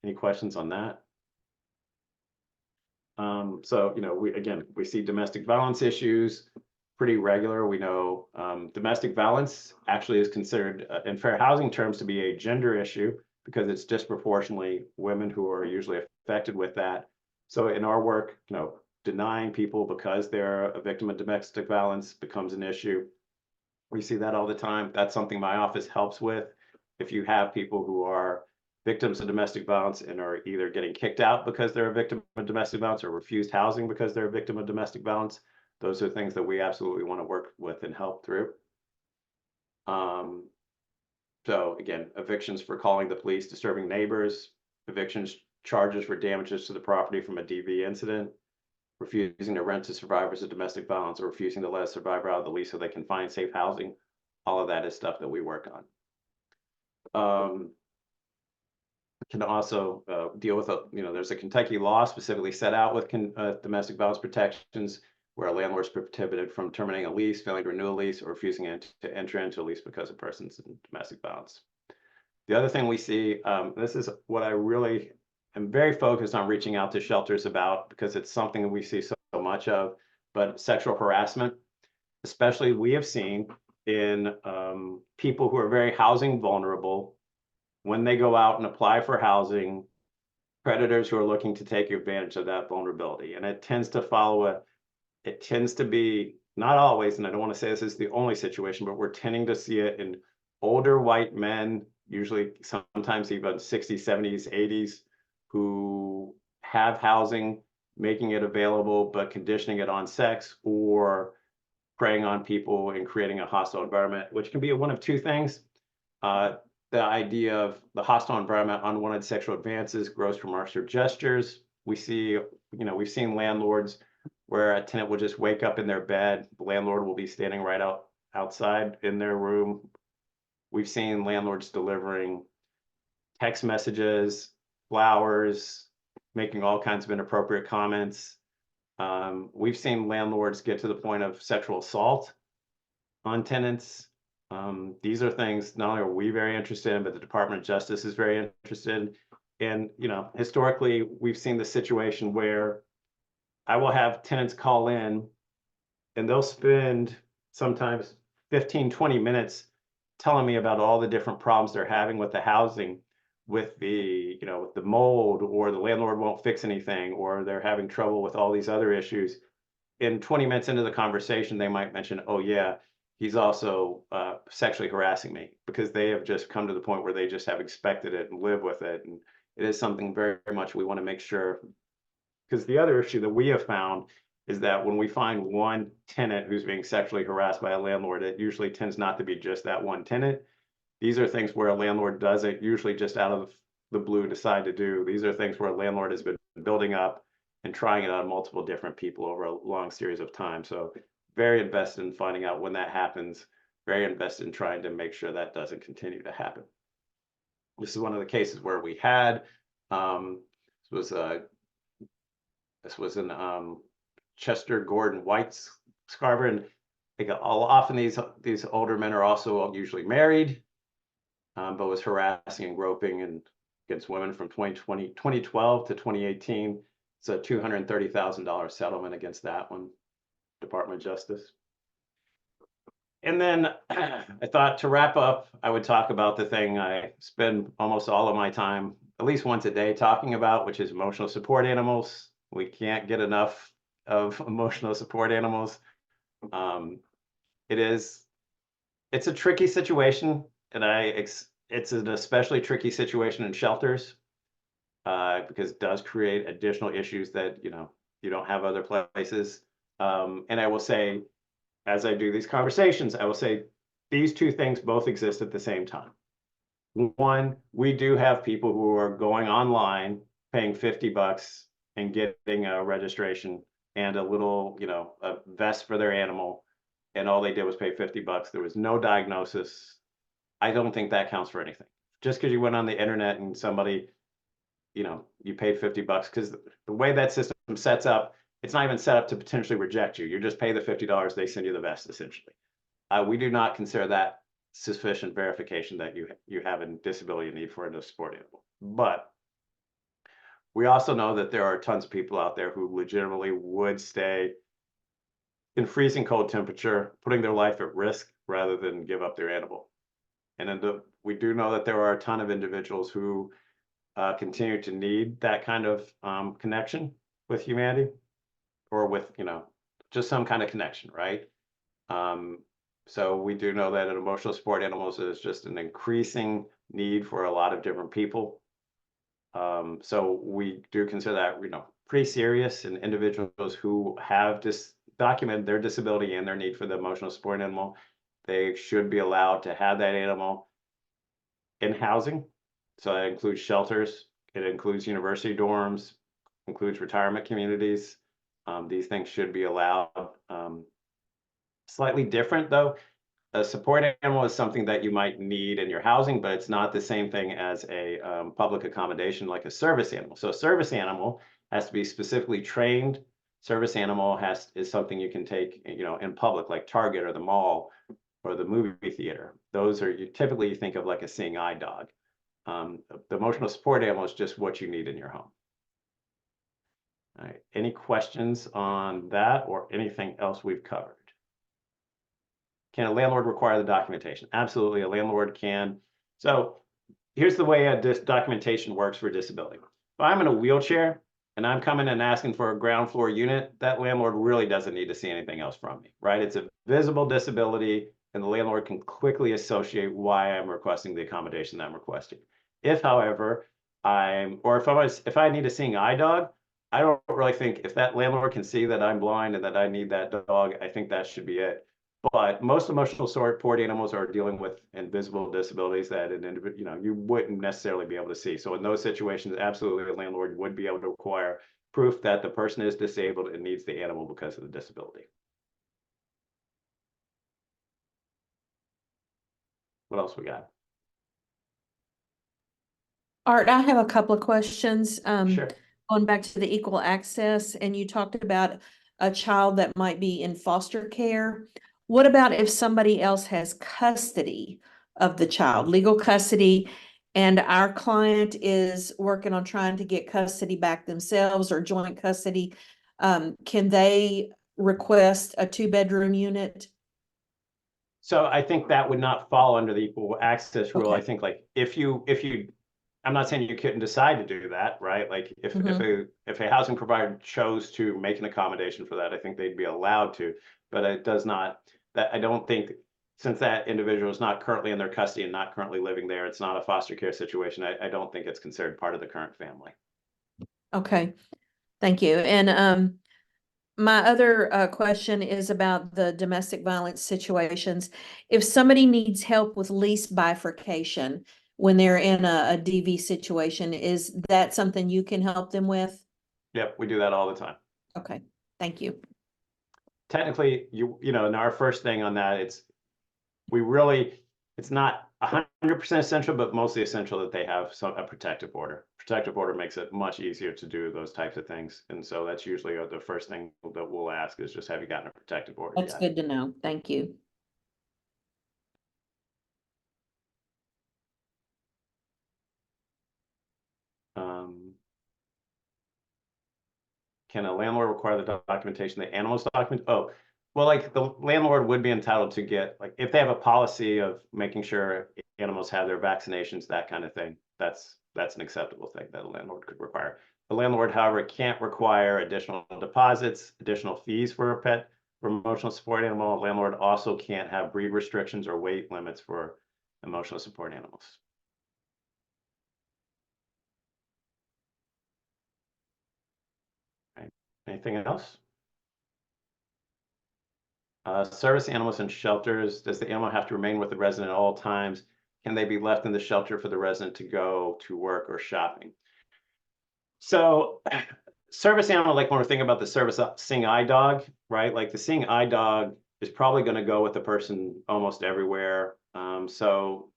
Any questions on that? So, we see domestic violence issues pretty regular. We know domestic violence actually is considered in fair housing terms to be a gender issue because it's disproportionately women who are usually affected with that. So in our work, denying people because they're a victim of domestic violence becomes an issue. We see that all the time. That's something my office helps with. If you have people who are victims of domestic violence and are either getting kicked out because they're a victim of domestic violence or refused housing because they're a victim of domestic violence, those are things that we absolutely want to work with and help through. So again, evictions for calling the police, disturbing neighbors, evictions charges for damages to the property from a DV incident, refusing to rent to survivors of domestic violence, or refusing to let a survivor out of the lease so they can find safe housing. All of that is stuff that we work on. Can also deal with there's a Kentucky law specifically set out with domestic violence protections where a landlord is prohibited from terminating a lease, failing to renew a lease, or refusing to enter into a lease because of persons in domestic violence. The other thing we see, this is what I really am very focused on reaching out to shelters about because it's something that we see so much of, but sexual harassment, especially we have seen in people who are very housing vulnerable. When they go out and apply for housing, predators who are looking to take advantage of that vulnerability. And it tends to be, not always, and I don't want to say this is the only situation, but we're tending to see it in older white men, usually sometimes even 60s, 70s, 80s, who have housing, making it available, but conditioning it on sex or preying on people and creating a hostile environment, which can be one of two things. The idea of the hostile environment, unwanted sexual advances, gross remarks or gestures. We see, we've seen landlords where a tenant will just wake up in their bed. The landlord will be standing right outside in their room. We've seen landlords delivering text messages, flowers, making all kinds of inappropriate comments. We've seen landlords get to the point of sexual assault on tenants. These are things not only are we very interested in, but the Department of Justice is very interested in. Historically, we've seen the situation where I will have tenants call in and they'll spend sometimes 15, 20 minutes telling me about all the different problems they're having with the housing, with with the mold, or the landlord won't fix anything, or they're having trouble with all these other issues. In 20 minutes into the conversation, they might mention, oh yeah, he's also sexually harassing me, because they have just come to the point where they just have expected it and live with it. And it is something very, very much we want to make sure, because the other issue that we have found is that when we find one tenant who's being sexually harassed by a landlord, it usually tends not to be just that one tenant. These are things where a landlord doesn't usually just out of the blue decide to do. These are things where a landlord has been building up and trying it on multiple different people over a long series of time. So very invested in finding out when that happens, very invested in trying to make sure that doesn't continue to happen. This is one of the cases where we had, this was in Chester Gordon White's Scarver, and often these older men are also usually married, but was harassing and groping and against women from 2012 to 2018. It's a $230,000 settlement against that one, Department of Justice. And then I thought to wrap up, I would talk about the thing I spend almost all of my time, at least once a day, talking about, which is emotional support animals. We can't get enough of emotional support animals. It's a tricky situation, and it's an especially tricky situation in shelters because it does create additional issues that you don't have other places. And I will say, as I do these conversations, I will say these two things both exist at the same time. One, we do have people who are going online, paying $50 and getting a registration and a little, a vest for their animal, and all they did was pay $50. There was no diagnosis. I don't think that counts for anything. Just because you went on the internet and somebody, you paid $50, because the way that system sets up, it's not even set up to potentially reject you. You just pay the $50, they send you the vest essentially. We do not consider that sufficient verification that you have a disability need for a support animal. But we also know that there are tons of people out there who legitimately would stay in freezing cold temperature, putting their life at risk rather than give up their animal. And we do know that there are a ton of individuals who continue to need that kind of connection with humanity, or with, just some kind of connection, right? So we do know that emotional support animals is just an increasing need for a lot of different people. So we do consider that, pretty serious, and individuals who have documented their disability and their need for the emotional support animal, they should be allowed to have that animal in housing. So that includes shelters, it includes university dorms, includes retirement communities. These things should be allowed. Slightly different though. A support animal is something that you might need in your housing, but it's not the same thing as a public accommodation like a service animal. So a service animal has to be specifically trained. Service animal is something you can take, in public, like Target or the mall or the movie theater. Those are, typically you think of like a seeing eye dog. The emotional support animal is just what you need in your home. All right, any questions on that or anything else we've covered? Can a landlord require the documentation? Absolutely, a landlord can. So here's the way this documentation works for disability. If I'm in a wheelchair and I'm coming and asking for a ground floor unit, that landlord really doesn't need to see anything else from me, right? It's a visible disability, and the landlord can quickly associate why I'm requesting the accommodation that I'm requesting. If, however, if I need a seeing eye dog, I don't really think, if that landlord can see that I'm blind and that I need that dog, I think that should be it. But most emotional support animals are dealing with invisible disabilities that you wouldn't necessarily be able to see. So in those situations, absolutely, a landlord would be able to require proof that the person is disabled and needs the animal because of the disability. What else we got? Art, I have a couple of questions. Sure. Going back to the equal access, and you talked about a child that might be in foster care. What about if somebody else has custody of the child, legal custody, and our client is working on trying to get custody back themselves or joint custody? Can they request a 2-bedroom unit? So I think that would not fall under the equal access rule. Okay. I think, like, if you I'm not saying you couldn't decide to do that, right? Like if a housing provider chose to make an accommodation for that, I think they'd be allowed to, but it does not, I don't think, since that individual is not currently in their custody and not currently living there, it's not a foster care situation. I don't think it's considered part of the current family. Okay, thank you. And my other question is about the domestic violence situations. If somebody needs help with lease bifurcation when they're in a DV situation, is that something you can help them with? Yep, we do that all the time. Okay, thank you. Technically, in our first thing on that, it's not 100% essential, but mostly essential that they have a protective order. Protective order makes it much easier to do those types of things. And so that's usually the first thing that we'll ask is just, have you gotten a protective order That's yet? good to know. Thank you. Can a landlord require the documentation, the animals document? Oh, well, like the landlord would be entitled to get, like, if they have a policy of making sure animals have their vaccinations, that kind of thing, that's an acceptable thing that a landlord could require. The landlord, however, can't require additional deposits, additional fees for a pet, for emotional support animal. A landlord also can't have breed restrictions or weight limits for emotional support animals. Right. Anything else? Service animals in shelters. Does the animal have to remain with the resident at all times? Can they be left in the shelter for the resident to go to work or shopping? So service animal, like when we're thinking about the service seeing eye dog, right? Like the seeing eye dog is probably going to go with the person almost everywhere. So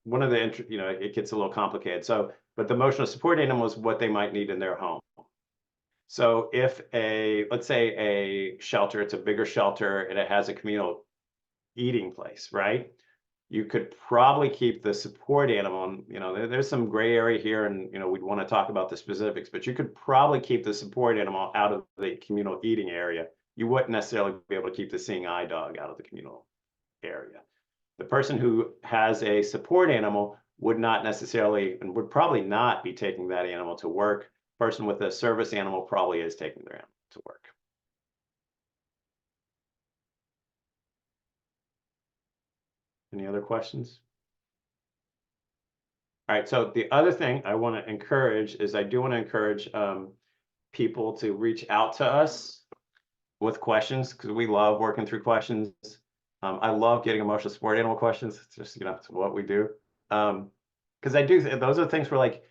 one of the, it gets a little complicated. So, but the emotional support animal is what they might need in their home. So if let's say a shelter, it's a bigger shelter and it has a communal eating place, right? You could probably keep the support animal, there's some gray area here and, we'd want to talk about the specifics, but you could probably keep the support animal out of the communal eating area. You wouldn't necessarily be able to keep the seeing eye dog out of the communal area. The person who has a support animal would not necessarily and would probably not be taking that animal to work. Person with a service animal probably is taking their animal to work. Any other questions? All right, so the other thing I want to encourage is I do want to encourage people to reach out to us with questions because we love working through questions. I love getting emotional support animal questions. It's just, it's what we do. Because I do, those are things where like,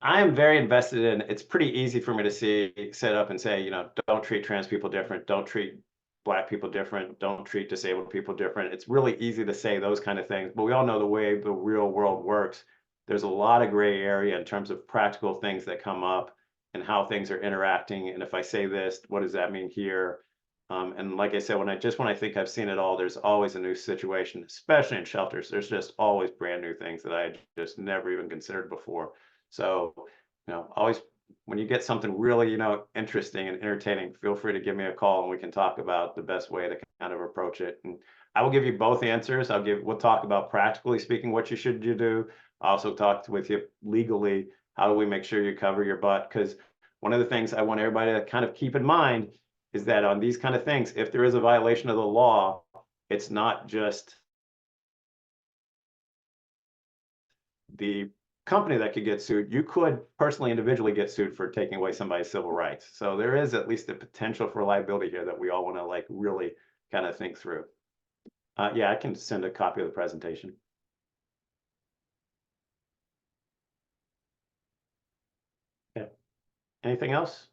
I am very invested in, it's pretty easy for me to sit up and say, don't treat trans people different, don't treat Black people different, don't treat disabled people different. It's really easy to say those kind of things, but we all know the way the real world works. There's a lot of gray area in terms of practical things that come up and how things are interacting. And if I say this, what does that mean here? And like I said, when I think I've seen it all, there's always a new situation, especially in shelters. There's just always brand new things that I had just never even considered before. So, always when you get something really, interesting and entertaining, feel free to give me a call and we can talk about the best way to kind of approach it. And I will give you both answers. We'll talk about practically speaking what you should do. I'll also talk with you legally. How do we make sure you cover your butt? Because one of the things I want everybody to kind of keep in mind is that on these kind of things, if there is a violation of the law, it's not just the company that could get sued. You could personally, individually get sued for taking away somebody's civil rights. So there is at least a potential for liability here that we all want to like really kind of think through. Yeah, I can send a copy of the presentation. Yeah. Anything else?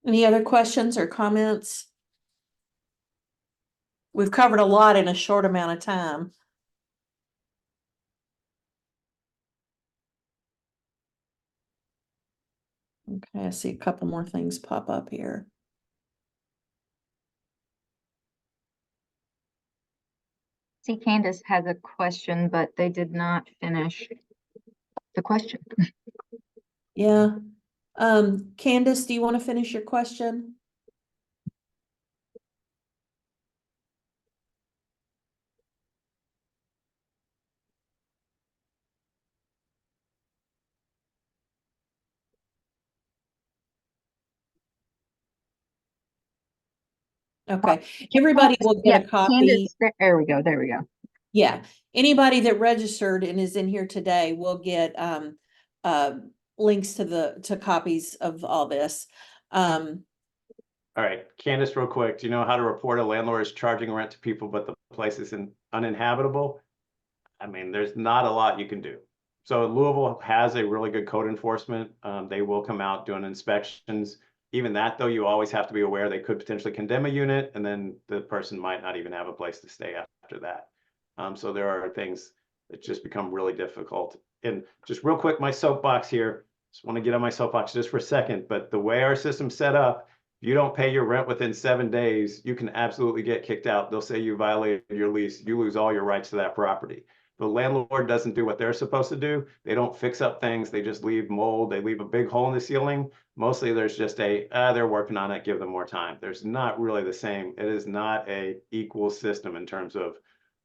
Any other questions or comments? We've covered a lot in a short amount of time. Okay, I see a couple more things pop up here. See, Candace has a question, but they did not finish the question. Yeah. Candace, do you want to finish your question? Okay, everybody will get a copy. Candace, there we go. There we go. Yeah, anybody that registered and is in here today will get links to copies of all this. All right, Candace, real quick, do you know how to report a landlord is charging rent to people, but the place is uninhabitable? I mean, there's not a lot you can do. So Louisville has a really good code enforcement. They will come out doing inspections. Even that, though, you always have to be aware they could potentially condemn a unit, and then the person might not even have a place to stay after that. So there are things that just become really difficult. And just real quick, my soapbox here. Just want to get on my soapbox just for a second. But the way our system's set up, if you don't pay your rent within 7 days, you can absolutely get kicked out. They'll say you violated your lease. You lose all your rights to that property. The landlord doesn't do what they're supposed to do. They don't fix up things. They just leave mold. They leave a big hole in the ceiling. Mostly there's just they're working on it, give them more time. There's not really the same. It is not a equal system in terms of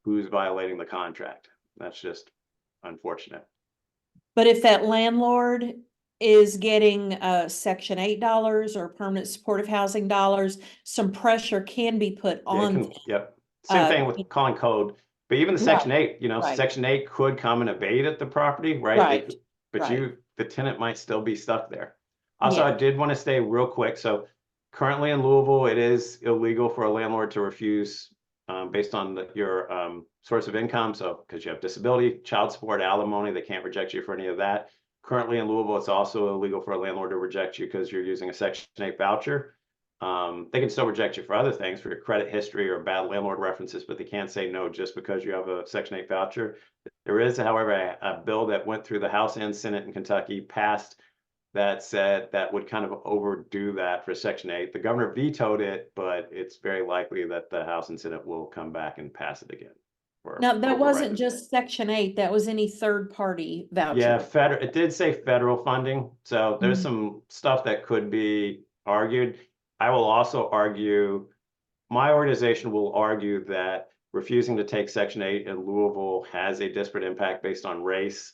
who's violating the contract. That's just unfortunate. But if that landlord is getting Section 8 dollars or permanent supportive housing dollars, some pressure can be put on them. Yep. Same thing with calling code. But even the Section 8, right. Section 8 could come and abate at the property, right? Right. But right. the tenant might still be stuck there. Also, Yeah. I did want to stay real quick. So currently in Louisville, it is illegal for a landlord to refuse based on your source of income. So because you have disability, child support, alimony, they can't reject you for any of that. Currently in Louisville, it's also illegal for a landlord to reject you because you're using a Section 8 voucher. They can still reject you for other things, for your credit history or bad landlord references, but they can't say no just because you have a Section 8 voucher. There is, however, a bill that went through the House and Senate in Kentucky, passed that said that would kind of overdo that for Section 8. The governor vetoed it, but it's very likely that the House and Senate will come back and pass it again. Now, that wasn't override it. just Section 8, that was any third-party Yeah, voucher. it did say federal funding, so there's some stuff that could be argued. I will also argue, my organization will argue that refusing to take Section 8 in Louisville has a disparate impact based on race.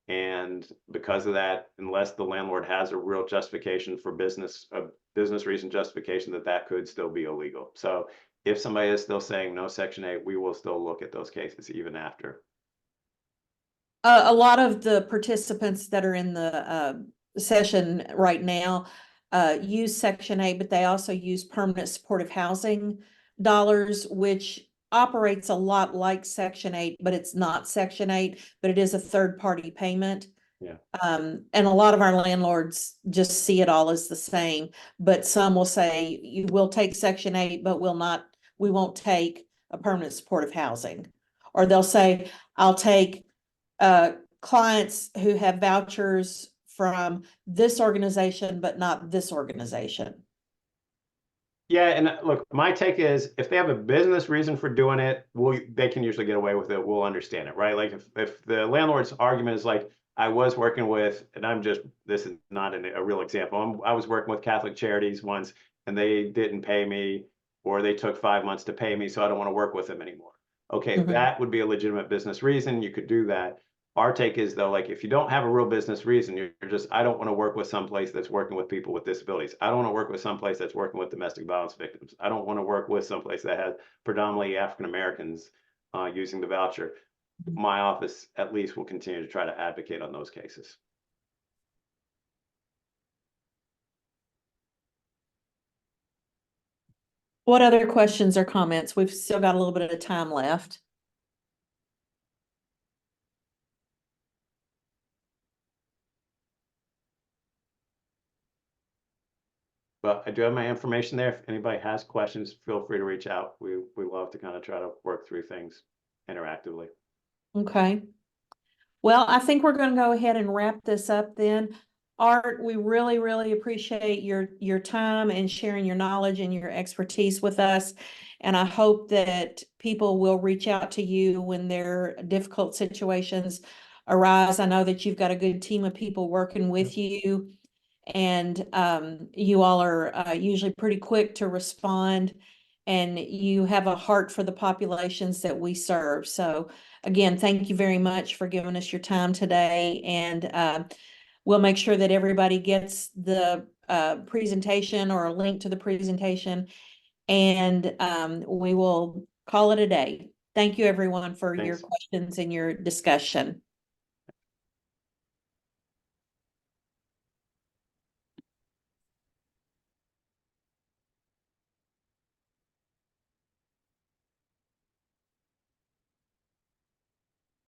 And because of that, unless the landlord has a real justification for a business reason justification, that could still be illegal. So if somebody is still saying no Section 8, we will still look at those cases even after. A lot of the participants that are in the session right now use Section 8, but they also use permanent supportive housing dollars, which operates a lot like Section 8, but it's not Section 8, but it is a third-party payment. Yeah. And a lot of our landlords just see it all as the same, but some will say, you will take Section 8, but we won't take a permanent supportive housing. Or they'll say, I'll take clients who have vouchers from this organization, but not this organization. Yeah, and look, my take is if they have a business reason for doing it, they can usually get away with it. We'll understand it, right? Like if the landlord's argument is like, I was working with, and this is not a real example. I was working with Catholic Charities once, and they didn't pay me, or they took 5 months to pay me, so I don't want to work with them anymore. Okay, that would be a legitimate business reason. You could do that. Our take is though, like if you don't have a real business reason, you're just, I don't want to work with someplace that's working with people with disabilities. I don't want to work with someplace that's working with domestic violence victims. I don't want to work with someplace that has predominantly African Americans using the voucher. My office at least will continue to try to advocate on those cases. What other questions or comments? We've still got a little bit of time left. But I do have my information there. If anybody has questions, feel free to reach out. We love to kind of try to work through things interactively. Okay. Well, I think we're going to go ahead and wrap this up then. Art, we really, really appreciate your time and sharing your knowledge and your expertise with us. And I hope that people will reach out to you when their difficult situations arise. I know that you've got a good team of people working with you, and you all are usually pretty quick to respond, and you have a heart for the populations that we serve. So again, thank you very much for giving us your time today, and we'll make sure that everybody gets the presentation or a link to the presentation, and we will call it a day. Thank you, everyone, for your questions and your discussion.